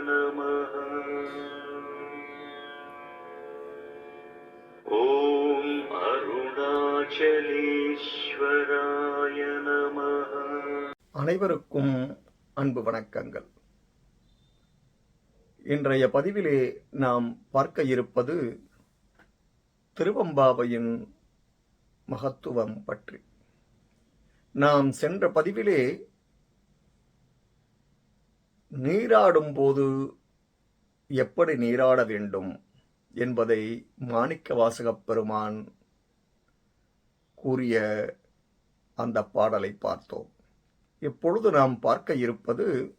நமः. ஓம் அருணாச்சலேஸ்வராய நமः. அனைவருக்கும் அன்பு வணக்கங்கள். இன்றைய பதிவிலே நாம் பார்க்க இருப்பது திருவெம்பாவையின் மகத்துவம் பற்றி. நாம் சென்ற பதிவிலே நீராடும் போது எப்படி நீராட வேண்டும் என்பதை மாணிக்கவாசகப் பெருமான் கூறிய அந்த பாடலை பார்த்தோம். இப்பொழுது நாம் பார்க்க இருப்பது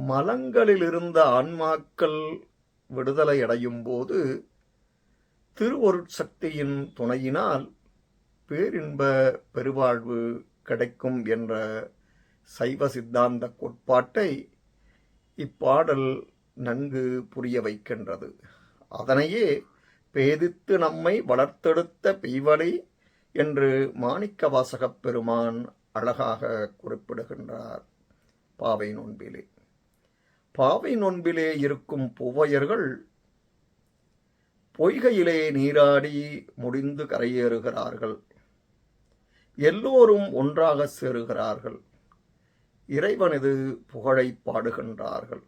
மலங்களிலிருந்த ஆன்மாக்கள் விடுதலை அடையும் போது திருவருட்சக்தியின் துணையினால் பேரின்ப பெருவாழ்வு கிடைக்கும் என்ற சைவ சித்தாந்த கோட்பாட்டை இப்பாடல் நன்கு புரிய வைக்கின்றது. அதனையே பேதித்து நம்மை வளர்த்தெடுத்த பெய்வலை என்று மாணிக்கவாசகப் பெருமான் அழகாக குறிப்பிடுகின்றார் பாவை நோன்பிலே. பாவை நோன்பிலே இருக்கும் பூவையர்கள் பொய்கையிலே நீராடி முடிந்து கரையேறுகிறார்கள். எல்லோரும் ஒன்றாக சேருகிறார்கள். இறைவனது புகழை பாடுகின்றார்கள்.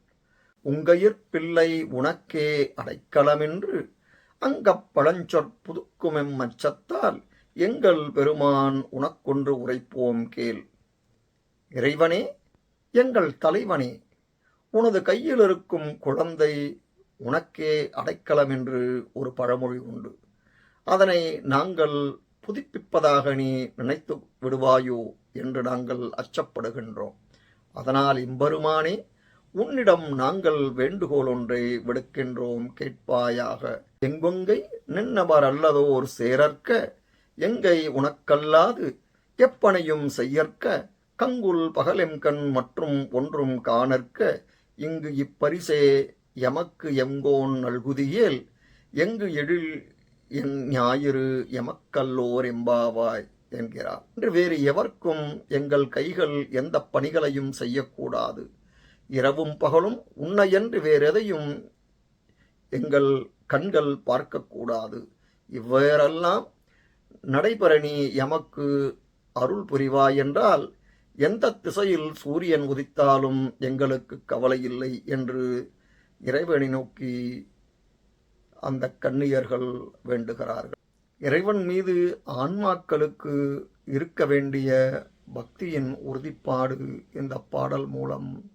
உங்கையிற் பிள்ளை உனக்கே அடைக்கலமென்று அங்கப் பழஞ்சொற் புதுக்குமெம் மச்சத்தால் எங்கள் பெருமான் உனக்கொன்று உரைப்போம் கேள். இறைவனே, எங்கள் தலைவனே, உனது கையில் இருக்கும் குழந்தை உனக்கே அடைக்கலம் என்று ஒரு பழமொழி உண்டு. அதனை நாங்கள் புதுப்பிப்பதாக நீ நினைத்து விடுவாயோ என்று நாங்கள் அச்சப்படுகின்றோம். அதனால் இம்பெருமானே, உன்னிடம் நாங்கள் வேண்டுகோள் ஒன்றை விடுக்கின்றோம், கேட்பாயாக. எங்கொங்கை நின்னவர் அல்லதோர் சேரற்க எங்கை உனக்கல்லாது எப்பனையும் செய்யற்க கங்குல் பகலெம்கண் மற்றும் ஒன்றும் காணற்க இங்கு இப்பரிசே எமக்கு எங்கோன் நல்குதியேல் எங்கு எழில் என் ஞாயிறு எமக்கல்லோர் எம்பாவாய் என்கிறார். இன்று வேறு எவர்க்கும் எங்கள் கைகள் எந்த பணிகளையும் செய்யக்கூடாது. இரவும் பகலும் உன்னையன்று வேறெதையும் எங்கள் கண்கள் பார்க்கக்கூடாது. இவ்வேறெல்லாம் நடைபெற நீ எமக்கு அருள் புரிவாய் என்றால் எந்த திசையில் சூரியன் உதித்தாலும் எங்களுக்கு கவலை இல்லை என்று இறைவனை நோக்கி அந்த கன்னியர்கள் வேண்டுகிறார்கள். இறைவன் மீது ஆன்மாக்களுக்கு இருக்க வேண்டிய பக்தியின் உறுதிப்பாடு இந்த பாடல் மூலம்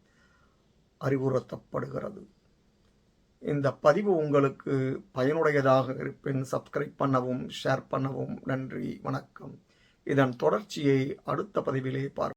அறிவுறுத்தப்படுகிறது. இந்த பதிவு உங்களுக்கு பயனுடையதாக இருப்பின் சப்ஸ்கிரைப் பண்ணவும் ஷேர் பண்ணவும். நன்றி, வணக்கம். இதன் தொடர்ச்சியை அடுத்த பதிவிலே பார்ப்போம்.